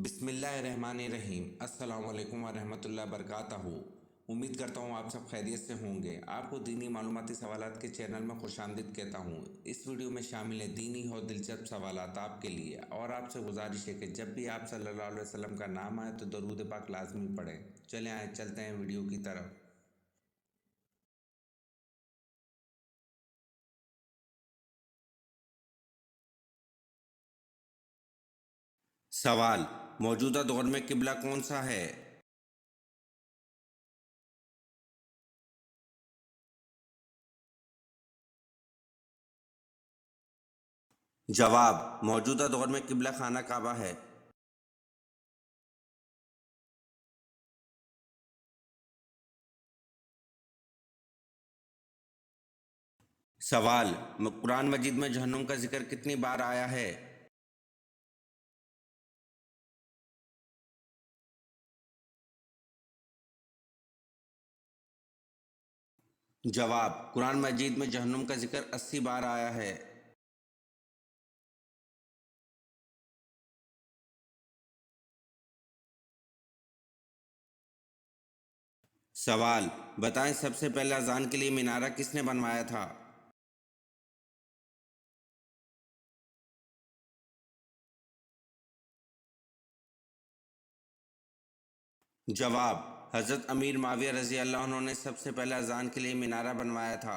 بسم اللہ الرحمن الرحیم۔ السلام علیکم ورحمۃ اللہ وبرکاتہ۔ امید کرتا ہوں آپ سب خیریت سے ہوں گے۔ آپ کو دینی معلوماتی سوالات کے چینل میں خوش آمدید کہتا ہوں۔ اس ویڈیو میں شامل ہے دینی اور دلچسپ سوالات آپ کے لیے، اور آپ سے گزارش ہے کہ جب بھی آپ صلی اللہ علیہ وسلم کا نام آئے تو درود پاک لازمی پڑھیں۔ چلیں آئے چلتے ہیں ویڈیو کی طرف۔ سوال: موجودہ دور میں قبلہ کون سا ہے؟ جواب: موجودہ دور میں قبلہ خانہ کعبہ ہے۔ سوال: قرآن مجید میں جہنم کا ذکر کتنی بار آیا ہے؟ جواب: قرآن مجید میں جہنم کا ذکر 80 بار آیا ہے۔ سوال: بتائیں سب سے پہلے اذان کے لیے مینارہ کس نے بنوایا تھا؟ جواب: حضرت امیر معاویہ رضی اللہ عنہ نے سب سے پہلے اذان کے لیے مینارہ بنوایا تھا۔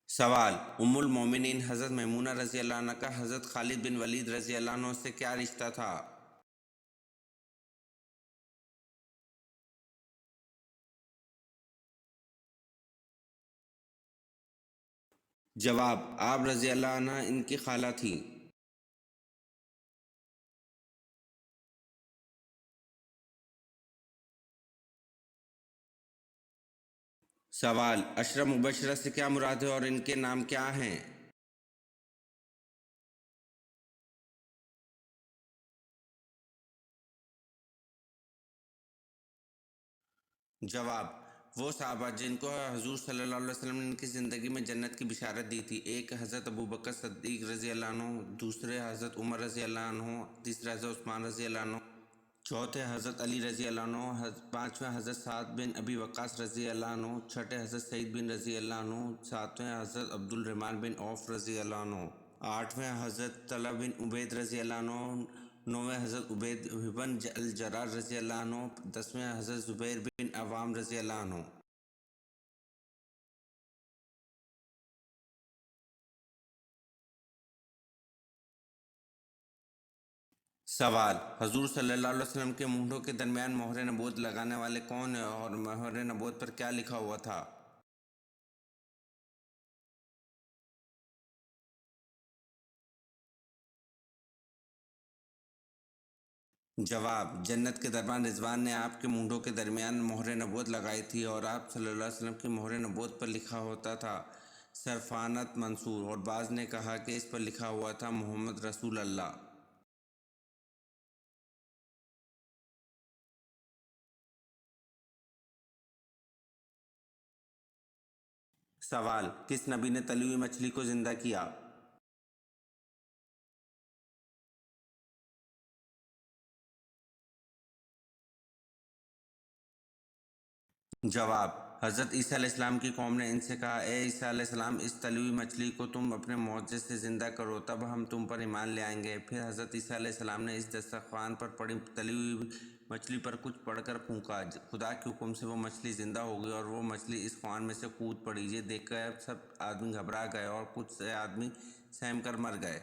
سوال: ام المومنین حضرت میمونہ رضی اللہ عنہ کا حضرت خالد بن ولید رضی اللہ عنہ سے کیا رشتہ تھا؟ جواب: آپ رضی اللہ عنہ ان کی خالہ تھی۔ سوال: عشرہ مبشرہ سے کیا مراد ہے اور ان کے نام کیا ہیں؟ جواب: وہ صحابہ جن کو حضور صلی اللہ علیہ وسلم نے ان کی زندگی میں جنت کی بشارت دی تھی۔ ایک حضرت ابوبکر صدیق رضی اللہ عنہ، دوسرے حضرت عمر رضی اللہ عنہ، تیسرے حضرت عثمان رضی اللہ عنہ، چوتھے حضرت علی رضی اللہ عنہ، پانچویں حضرت سعد بن ابی وقاص رضی اللہ عنہ، چھٹے حضرت سعید بن رضی اللہ عنہ، ساتویں حضرت عبد الرحمن بن عوف رضی اللہ عنہ، آٹھویں حضرت طلحہ بن عبید رضی اللہ عنہ، نویں حضرت عبید بن الجراح رضی اللہ عنہ، 10ویں حضرت زبیر بن عوام رضی اللہ عنہ۔ سوال: حضور صلی اللہ علیہ وسلم کے مونڈھوں کے درمیان مہر نبوت لگانے والے کون ہیں اور مہر نبوت پر کیا لکھا ہوا تھا؟ جواب: جنت کے دربان رضوان نے آپ کے مونڈھوں کے درمیان مہر نبوت لگائی تھی، اور آپ صلی اللہ علیہ وسلم کی مہر نبوت پر لکھا ہوتا تھا سرفانت منصور، اور بعض نے کہا کہ اس پر لکھا ہوا تھا محمد رسول اللہ۔ سوال: کس نبی نے تلی ہوئی مچھلی کو زندہ کیا؟ جواب: حضرت عیسیٰ علیہ السلام کی قوم نے ان سے کہا، اے عیسیٰ علیہ السلام، اس تلی ہوئی مچھلی کو تم اپنے معجزے سے زندہ کرو، تب ہم تم پر ایمان لے آئیں گے۔ پھر حضرت عیسیٰ علیہ السلام نے اس دسترخوان پر پڑی تلی ہوئی مچھلی پر کچھ پڑھ کر پھونکا، خدا کے حکم سے وہ مچھلی زندہ ہو گئی، اور وہ مچھلی اس خوان میں سے کود پڑی۔ یہ دیکھ کر سب آدمی گھبرا گئے اور کچھ سے آدمی سہم کر مر گئے۔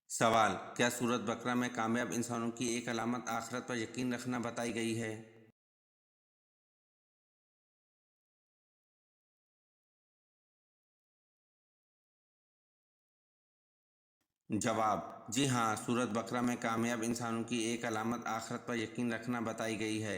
سوال: کیا سورۃ بقرہ میں کامیاب انسانوں کی ایک علامت آخرت پر یقین رکھنا بتائی گئی ہے؟ جواب: جی ہاں، سورۃ بقرہ میں کامیاب انسانوں کی ایک علامت آخرت پر یقین رکھنا بتائی گئی ہے۔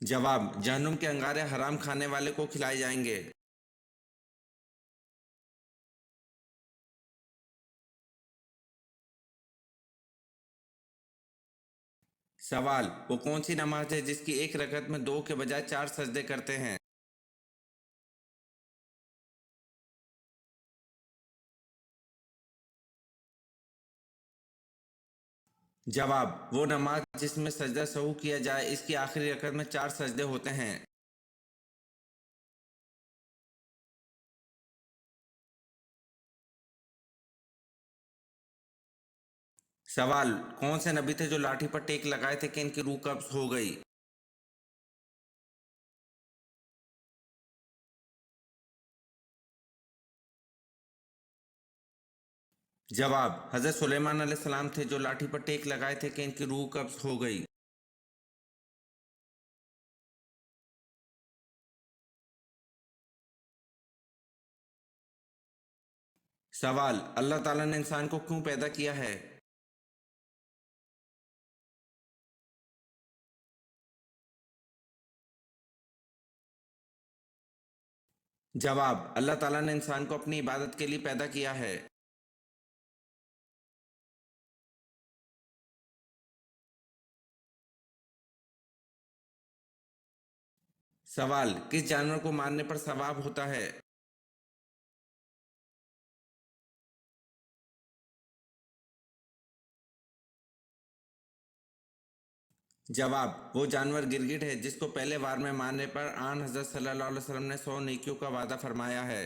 جواب: جہنم کے انگارے حرام کھانے والے کو کھلائے جائیں گے۔ سوال: وہ کون سی نماز ہے جس کی ایک رکعت میں 2 کے بجائے 4 سجدے کرتے ہیں؟ جواب: وہ نماز جس میں سجدہ سہو کیا جائے، اس کی آخری رکعت میں 4 سجدے ہوتے ہیں۔ سوال: کون سے نبی تھے جو لاٹھی پر ٹیک لگائے تھے کہ ان کی روح قبض ہو گئی؟ جواب: حضرت سلیمان علیہ السلام تھے جو لاٹھی پر ٹیک لگائے تھے کہ ان کی روح قبض ہو گئی۔ سوال: اللہ تعالیٰ نے انسان کو کیوں پیدا کیا ہے؟ جواب: اللہ تعالیٰ نے انسان کو اپنی عبادت کے لیے پیدا کیا ہے۔ سوال: کس جانور کو مارنے پر ثواب ہوتا ہے؟ جواب: وہ جانور گرگٹ ہے جس کو پہلے وار میں مارنے پر آن حضرت صلی اللہ علیہ وسلم نے 100 نیکیوں کا وعدہ فرمایا ہے۔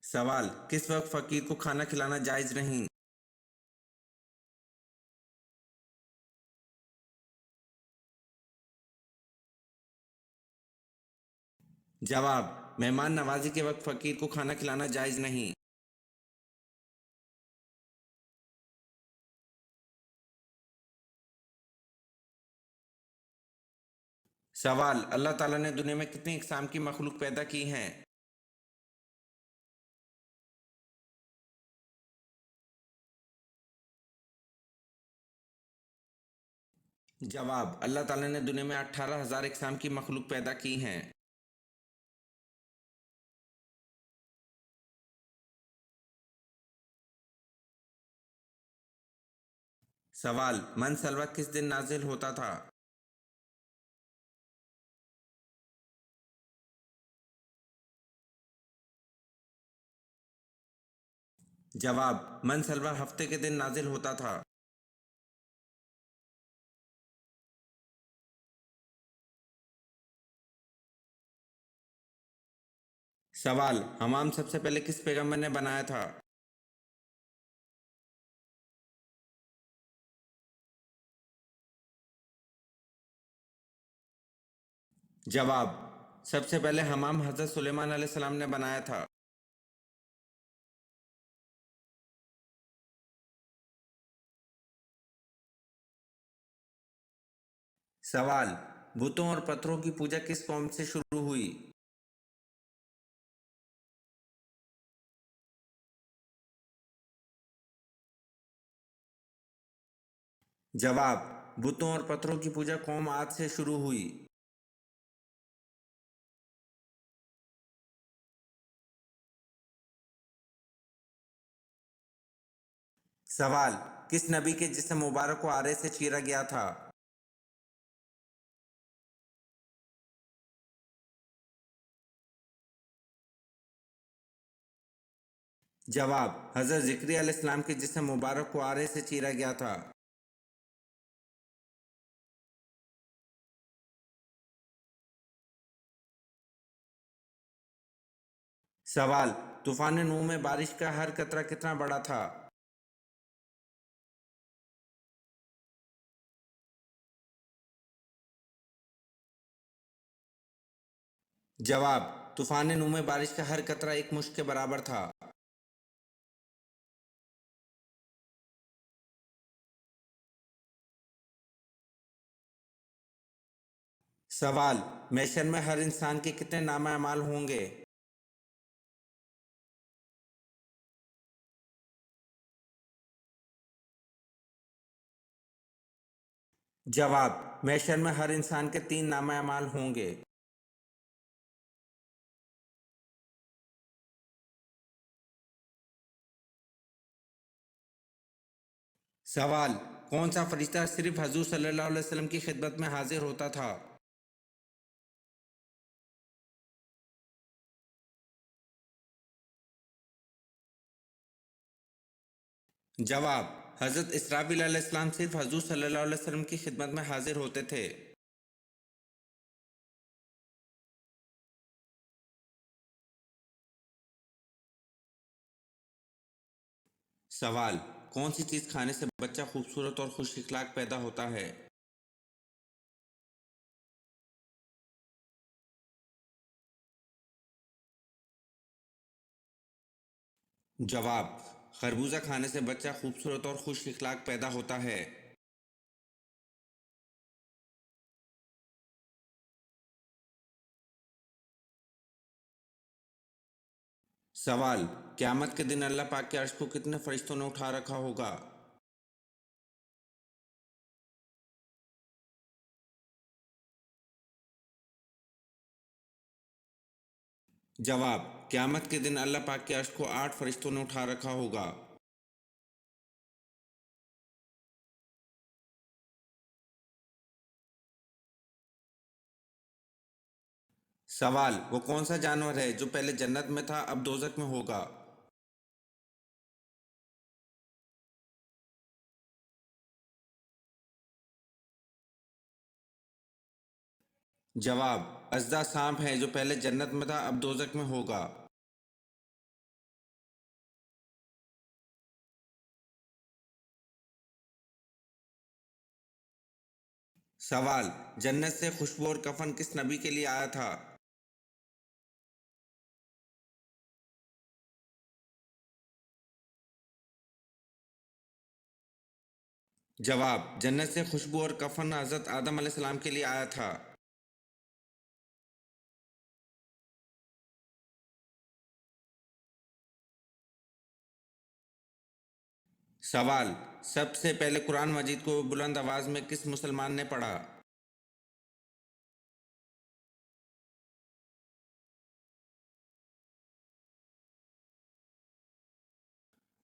سوال: کس وقت فقیر کو کھانا کھلانا جائز نہیں؟ جواب: مہمان نوازی کے وقت فقیر کو کھانا کھلانا جائز نہیں۔ سوال: اللہ تعالیٰ نے دنیا میں کتنی اقسام کی مخلوق پیدا کی ہیں؟ جواب: اللہ تعالیٰ نے دنیا میں 18,000 اقسام کی مخلوق پیدا کی ہیں۔ سوال: من سلوہ کس دن نازل ہوتا تھا؟ جواب: من سلوہ ہفتے کے دن نازل ہوتا تھا۔ سوال: حمام سب سے پہلے کس پیغمبر نے بنایا تھا؟ جواب: سب سے پہلے حمام حضرت سلیمان علیہ السلام نے بنایا تھا۔ سوال: بتوں اور پتھروں کی پوجا کس قوم سے شروع ہوئی؟ جواب: بتوں اور پتھروں کی پوجا قوم عاد سے شروع ہوئی۔ سوال: کس نبی کے جسم مبارک کو آرے سے چیرا گیا تھا؟ جواب: حضرت زکریا علیہ السلام کے جسم مبارک کو آرے سے چیرا گیا تھا۔ سوال: طوفان نوح میں بارش کا ہر قطرہ کتنا بڑا تھا؟ جواب: طوفان نوح میں بارش کا ہر قطرہ ایک مشت کے برابر تھا۔ سوال: محشر میں ہر انسان کے کتنے نامہ اعمال ہوں گے؟ جواب: محشر میں ہر انسان کے 3 نامہ اعمال ہوں گے۔ سوال: کون سا فرشتہ صرف حضور صلی اللہ علیہ وسلم کی خدمت میں حاضر ہوتا تھا؟ جواب: حضرت اسرافیل علیہ السلام صرف حضور صلی اللہ علیہ وسلم کی خدمت میں حاضر ہوتے تھے۔ سوال: کون سی چیز کھانے سے بچہ خوبصورت اور خوش اخلاق پیدا ہوتا ہے؟ جواب: خربوزہ کھانے سے بچہ خوبصورت اور خوش اخلاق پیدا ہوتا ہے۔ سوال: قیامت کے دن اللہ پاک کے عرش کو کتنے فرشتوں نے اٹھا رکھا ہوگا؟ جواب: قیامت کے دن اللہ پاک کے عرش کو 8 فرشتوں نے اٹھا رکھا ہوگا۔ سوال: وہ کون سا جانور ہے جو پہلے جنت میں تھا اب دوزخ میں ہوگا؟ جواب: اژدھا سانپ ہے جو پہلے جنت میں تھا اب دوزخ میں ہوگا۔ سوال: جنت سے خوشبو اور کفن کس نبی کے لیے آیا تھا؟ جواب: جنت سے خوشبو اور کفن حضرت آدم علیہ السلام کے لیے آیا تھا۔ سوال: سب سے پہلے قرآن مجید کو بلند آواز میں کس مسلمان نے پڑھا؟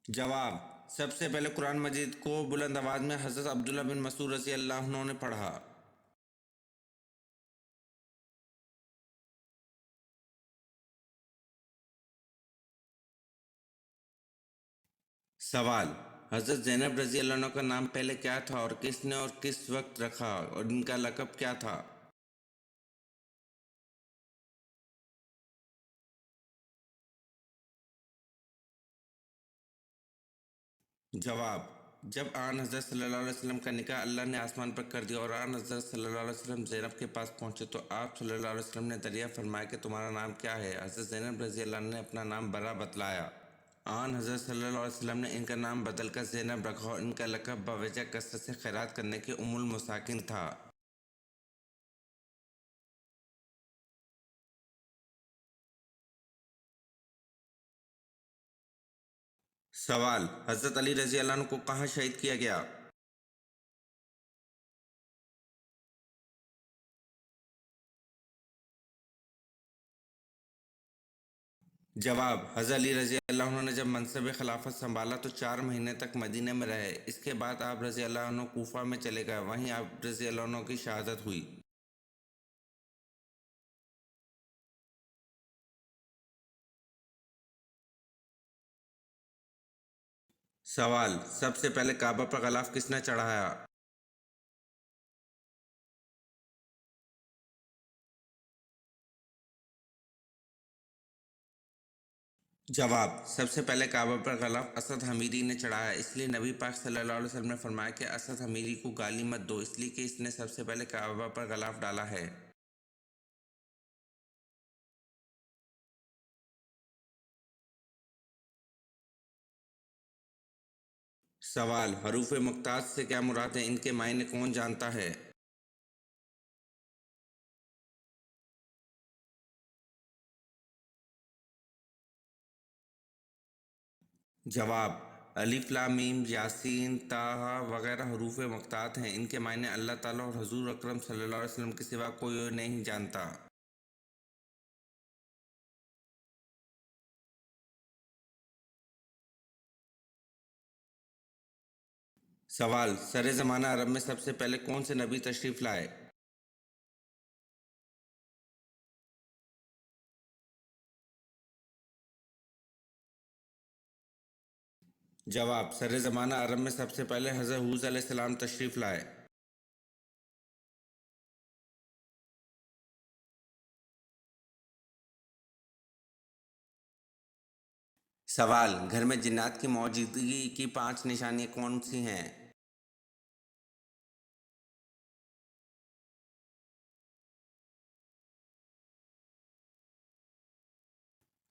جواب: سب سے پہلے قرآن مجید کو بلند آواز میں حضرت عبداللہ بن مسعود رضی اللہ عنہ نے پڑھا۔ سوال: حضرت زینب رضی اللہ عنہ کا نام پہلے کیا تھا اور کس نے اور کس وقت رکھا اور ان کا لقب کیا تھا؟ جواب: جب آن حضرت صلی اللہ علیہ وسلم کا نکاح اللہ نے آسمان پر کر دیا اور آن حضرت صلی اللہ علیہ وسلم زینب کے پاس پہنچے تو آپ صلی اللہ علیہ وسلم نے دریافت فرمایا کہ تمہارا نام کیا ہے؟ حضرت زینب رضی اللہ عنہ نے اپنا نام برا بتلایا۔ آن حضرت صلی اللہ علیہ وسلم نے ان کا نام بدل کر زینب رکھا اور ان کا لقب بوجہ کثرت سے خیرات کرنے کے ام المساکین تھا۔ سوال: حضرت علی رضی اللہ عنہ کو کہاں شہید کیا گیا؟ جواب: حضرت علی رضی اللہ عنہ نے جب منصب خلافت سنبھالا تو 4 مہینے تک مدینے میں رہے۔ اس کے بعد آپ رضی اللہ عنہ کوفہ میں چلے گئے، وہیں آپ رضی اللہ عنہ کی شہادت ہوئی۔ سوال: سب سے پہلے کعبہ پر غلاف کس نے چڑھایا؟ جواب: سب سے پہلے کعبہ پر غلاف اسد حمیری نے چڑھایا، اس لیے نبی پاک صلی اللہ علیہ وسلم نے فرمایا کہ اسد حمیری کو گالی مت دو، اس لیے کہ اس نے سب سے پہلے کعبہ پر غلاف ڈالا ہے۔ سوال: حروف مقطعات سے کیا مراد ہے؟ ان کے معنی کون جانتا ہے؟ جواب: الف لام میم یاسین طٰ وغیرہ حروف مقطعات ہیں، ان کے معنی اللہ تعالیٰ اور حضور اکرم صلی اللہ علیہ وسلم کے سوا کوئی نہیں جانتا۔ سوال: سر زمانہ عرب میں سب سے پہلے کون سے نبی تشریف لائے؟ جواب: سر زمانہ عرب میں سب سے پہلے حضرت ہود علیہ السلام تشریف لائے۔ سوال: گھر میں جنات کی موجودگی کی 5 نشانیاں کون سی ہیں؟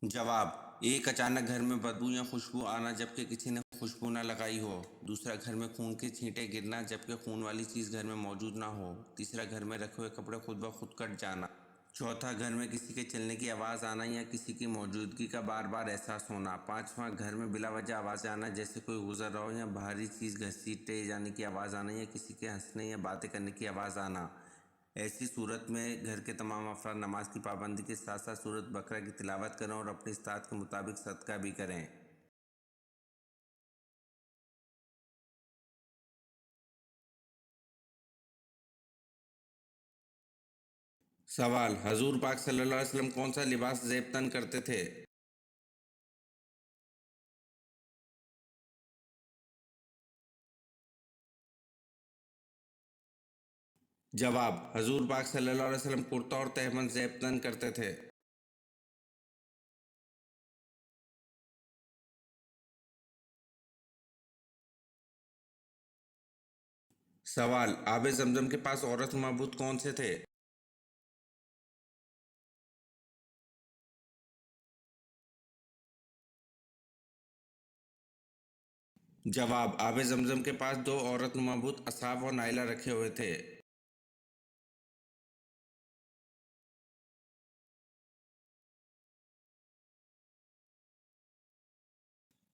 جواب: ایک، اچانک گھر میں بدبو یا خوشبو آنا جبکہ کسی نے خوشبو نہ لگائی ہو۔ دوسرا، گھر میں خون کے چھینٹے گرنا جبکہ خون والی چیز گھر میں موجود نہ ہو۔ تیسرا، گھر میں رکھے ہوئے کپڑے خود بخود کٹ جانا۔ چوتھا، گھر میں کسی کے چلنے کی آواز آنا یا کسی کی موجودگی کا بار بار احساس ہونا۔ پانچواں، گھر میں بلا وجہ آوازیں آنا جیسے کوئی گزر رہا ہو یا بھاری چیز گھسیٹے جانے کی آواز آنا یا کسی کے ہنسنے یا باتیں کرنے کی آواز آنا۔ ایسی صورت میں گھر کے تمام افراد نماز کی پابندی کے ساتھ ساتھ سورۃ بقرہ کی تلاوت کریں اور اپنی استطاعت کے مطابق صدقہ بھی کریں۔ سوال: حضور پاک صلی اللہ علیہ وسلم کون سا لباس زیب تن کرتے تھے؟ جواب: حضور پاک صلی اللہ علیہ وسلم کرتا اور تہبند زیب تن کرتے تھے۔ سوال: آب زمزم کے پاس عورت معبود کون سے تھے؟ جواب: آب زمزم کے پاس 2 عورت معبود اصحاب اور نائلہ رکھے ہوئے تھے۔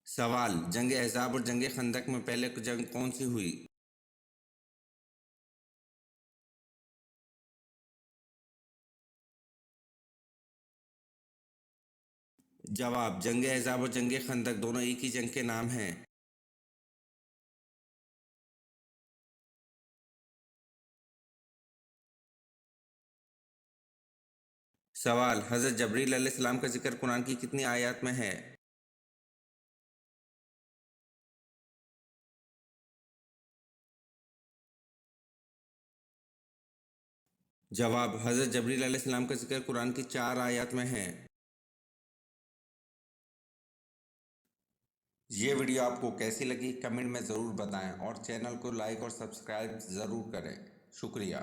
سوال: جنگ احزاب اور جنگ خندق میں پہلے جنگ کون سی ہوئی؟ جواب: جنگ احزاب اور جنگ خندق دونوں ایک ہی جنگ کے نام ہیں۔ سوال: حضرت جبریل علیہ السلام کا ذکر قرآن کی کتنی آیات میں ہے؟ جواب: حضرت جبریل علیہ السلام کا ذکر قرآن کی 4 آیات میں ہے۔ یہ ویڈیو آپ کو کیسی لگی کمنٹ میں ضرور بتائیں اور چینل کو لائک اور سبسکرائب ضرور کریں۔ شکریہ۔